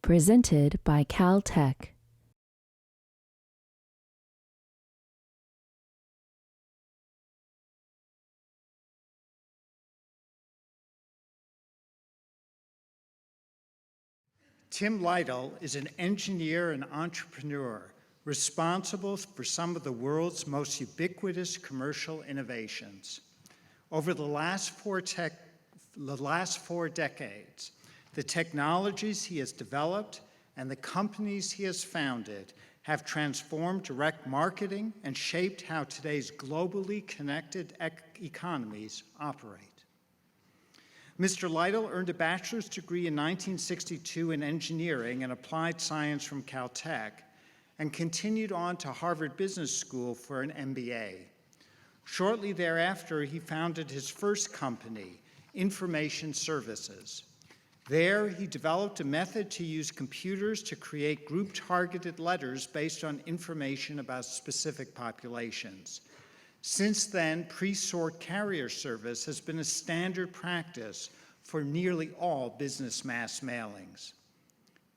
Presented by Caltech. Tim Litle is an engineer and entrepreneur responsible for some of the world's most ubiquitous commercial innovations. Over the last four decades, the technologies he has developed and the companies he has founded have transformed direct marketing and shaped how today's globally connected economies operate. Mr. Litle earned a bachelor's degree in 1962 in engineering and applied science from Caltech and continued on to Harvard Business School for an MBA. Shortly thereafter, he founded his first company, Information Services. There, he developed a method to use computers to create group-targeted letters based on information about specific populations. Since then, pre-sort carrier service has been a standard practice for nearly all business mass mailings.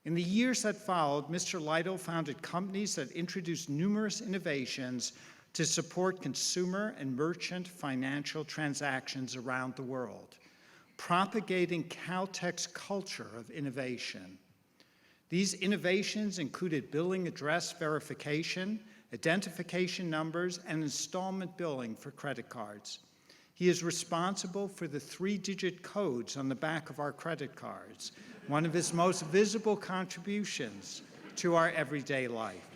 In the years that followed, Mr. Litle founded companies that introduced numerous innovations to support consumer and merchant financial transactions around the world, propagating Caltech's culture of innovation. These innovations included billing address verification, identification numbers, and installment billing for credit cards. He is responsible for the 3-digit codes on the back of our credit cards, one of his most visible contributions to our everyday life.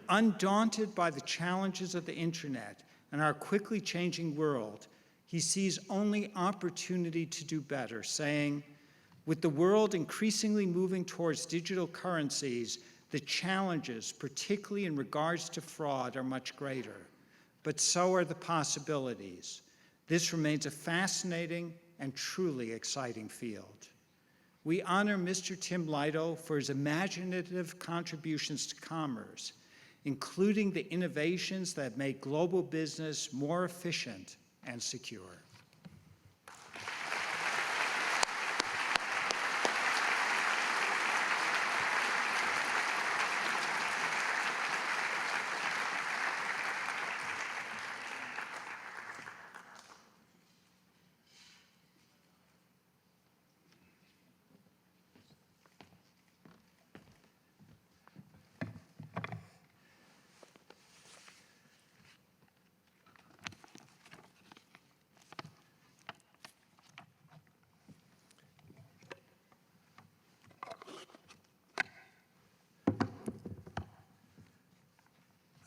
Undaunted by the challenges of the internet and our quickly changing world, he sees only opportunity to do better, saying, "With the world increasingly moving towards digital currencies, the challenges, particularly in regards to fraud, are much greater, but so are the possibilities. This remains a fascinating and truly exciting field." We honor Mr. Tim Litle for his imaginative contributions to commerce, including the innovations that make global business more efficient and secure.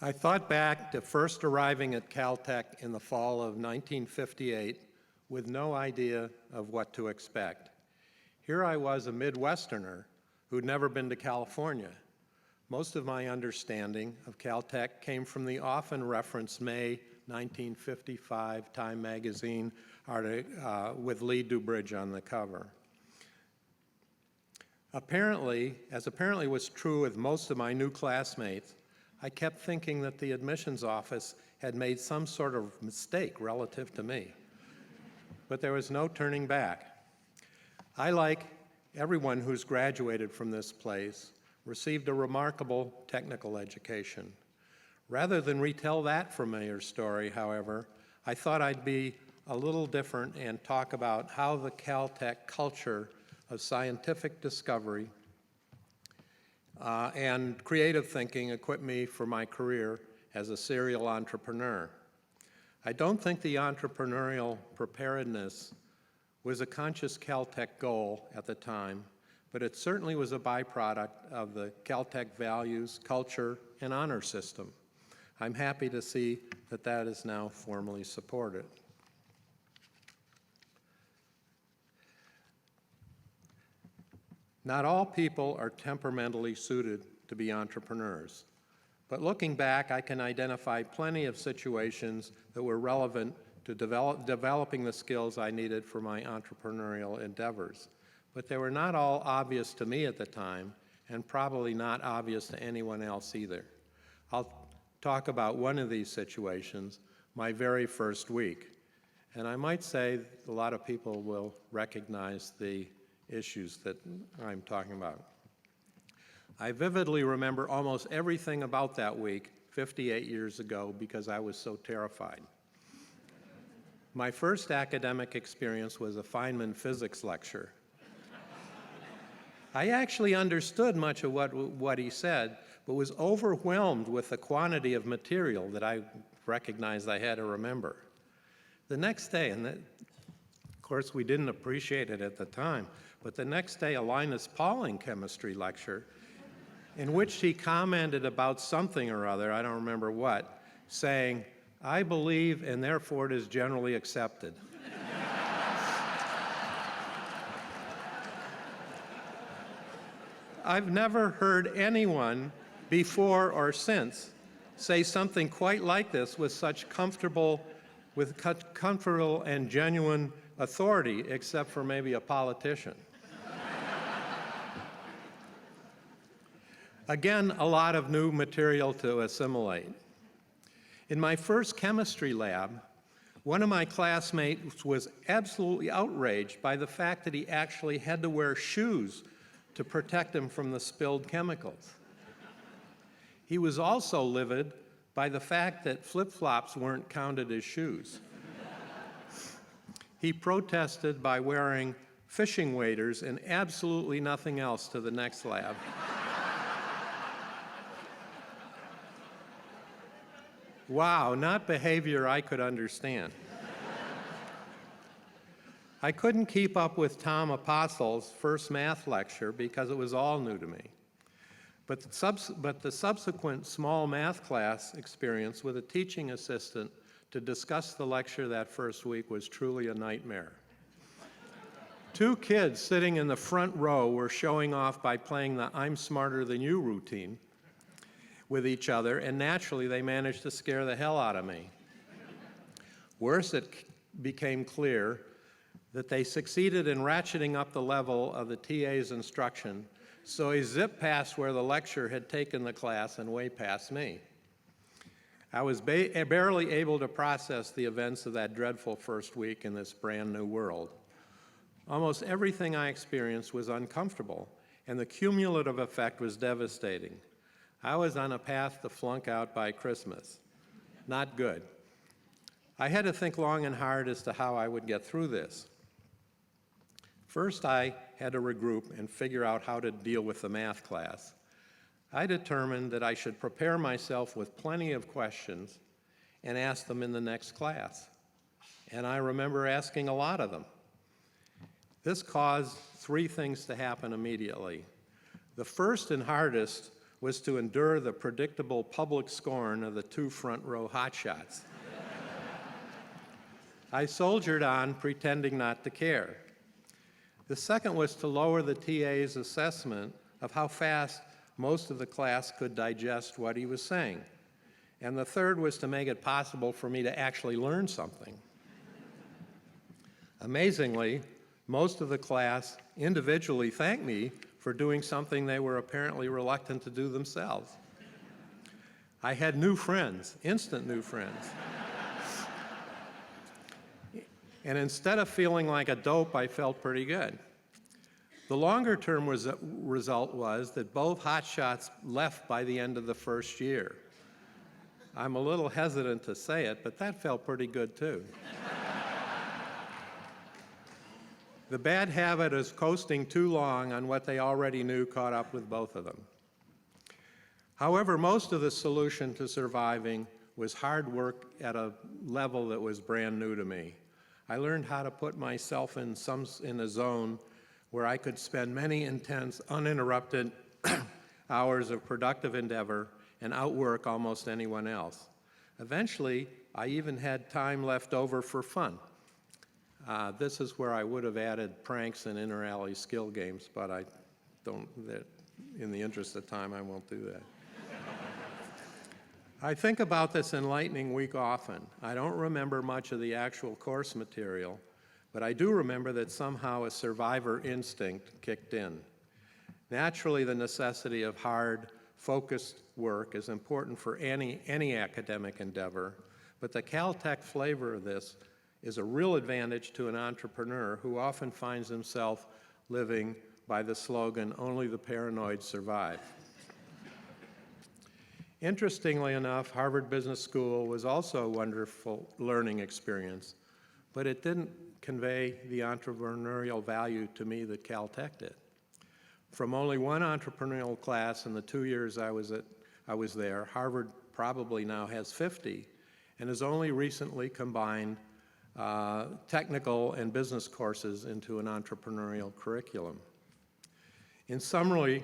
I thought back to first arriving at Caltech in the fall of 1958 with no idea of what to expect. Here I was, a Midwesterner who'd never been to California. Most of my understanding of Caltech came from the often referenced May 1955 Time magazine article with Lee Dubridge on the cover. Apparently was true with most of my new classmates, I kept thinking that the admissions office had made some sort of mistake relative to me. But there was no turning back. I, like everyone who's graduated from this place, received a remarkable technical education. Rather than retell that familiar story, however, I thought I'd be a little different and talk about how the Caltech culture of scientific discovery and creative thinking equipped me for my career as a serial entrepreneur. I don't think the entrepreneurial preparedness was a conscious Caltech goal at the time, but it certainly was a byproduct of the Caltech values, culture, and honor system. I'm happy to see that that is now formally supported. Not all people are temperamentally suited to be entrepreneurs, but looking back, I can identify plenty of situations that were relevant to developing the skills I needed for my entrepreneurial endeavors. But they were not all obvious to me at the time, and probably not obvious to anyone else either. I'll talk about one of these situations, my very first week. And I might say a lot of people will recognize the issues that I'm talking about. I vividly remember almost everything about that week 58 years ago because I was so terrified. My first academic experience was a Feynman physics lecture. I actually understood much of what he said, but was overwhelmed with the quantity of material that I recognized I had to remember. The next day, and of course we didn't appreciate it at the time, but the next day a Linus Pauling chemistry lecture in which he commented about something or other, I don't remember what, saying, "I believe and therefore it is generally accepted." I've never heard anyone before or since say something quite like this with such comfortable and genuine authority, except for maybe a politician. Again, a lot of new material to assimilate. In my first chemistry lab, one of my classmates was absolutely outraged by the fact that he actually had to wear shoes to protect him from the spilled chemicals. He was also livid by the fact that flip-flops weren't counted as shoes. He protested by wearing fishing waders and absolutely nothing else to the next lab. Wow, not behavior I could understand. I couldn't keep up with Tom Apostle's first math lecture because it was all new to me. But the subsequent small math class experience with a teaching assistant to discuss the lecture that first week was truly a nightmare. Two kids sitting in the front row were showing off by playing the "I'm smarter than you" routine with each other, and naturally they managed to scare the hell out of me. Worse, it became clear that they succeeded in ratcheting up the level of the TA's instruction, so he zipped past where the lecturer had taken the class and way past me. I was barely able to process the events of that dreadful first week in this brand new world. Almost everything I experienced was uncomfortable, and the cumulative effect was devastating. I was on a path to flunk out by Christmas. Not good. I had to think long and hard as to how I would get through this. First, I had to regroup and figure out how to deal with the math class. I determined that I should prepare myself with plenty of questions and ask them in the next class. And I remember asking a lot of them. This caused three things to happen immediately. The first and hardest was to endure the predictable public scorn of the two front row hotshots. I soldiered on, pretending not to care. The second was to lower the TA's assessment of how fast most of the class could digest what he was saying. And the third was to make it possible for me to actually learn something. Amazingly, most of the class individually thanked me for doing something they were apparently reluctant to do themselves. I had new friends, instant new friends. And instead of feeling like a dope, I felt pretty good. The longer-term result was that both hotshots left by the end of the first year. I'm a little hesitant to say it, but that felt pretty good too. The bad habit of coasting too long on what they already knew caught up with both of them. However, most of the solution to surviving was hard work at a level that was brand new to me. I learned how to put myself in a zone where I could spend many intense, uninterrupted hours of productive endeavor and outwork almost anyone else. Eventually, I even had time left over for fun. This is where I would have added pranks and inter-alley skill games, but in the interest of time, I won't do that. I think about this enlightening week often. I don't remember much of the actual course material, but I do remember that somehow a survivor instinct kicked in. Naturally, the necessity of hard, focused work is important for any academic endeavor, but the Caltech flavor of this is a real advantage to an entrepreneur who often finds himself living by the slogan, "Only the paranoid survive." Interestingly enough, Harvard Business School was also a wonderful learning experience, but it didn't convey the entrepreneurial value to me that Caltech did. From only one entrepreneurial class in the 2 years I was there, Harvard probably now has 50 and has only recently combined technical and business courses into an entrepreneurial curriculum. In summary,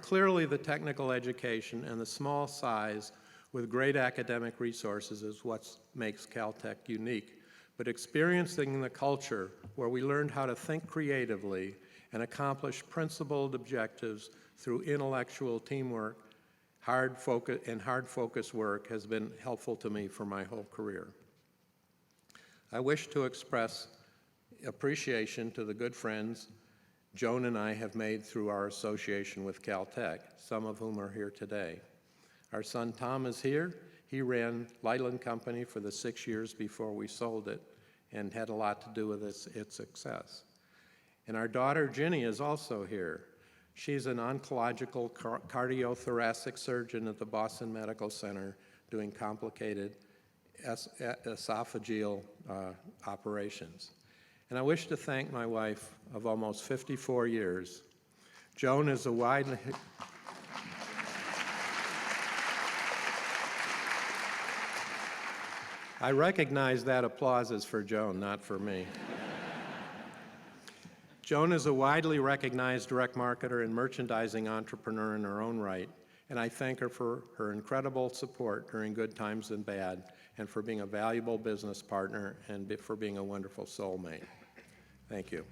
clearly the technical education and the small size with great academic resources is what makes Caltech unique. But experiencing the culture where we learned how to think creatively and accomplish principled objectives through intellectual teamwork, hard focus work has been helpful to me for my whole career. I wish to express appreciation to the good friends Joan and I have made through our association with Caltech, some of whom are here today. Our son Tom is here. He ran Litle Company for the 6 years before we sold it and had a lot to do with its success. And our daughter Ginny is also here. She's an oncological cardiothoracic surgeon at the Boston Medical Center doing complicated esophageal operations. And I wish to thank my wife of almost 54 years. Joan is a widely... I recognize that applause is for Joan, not for me. Joan is a widely recognized direct marketer and merchandising entrepreneur in her own right, and I thank her for her incredible support during good times and bad, and for being a valuable business partner and for being a wonderful soulmate. Thank you.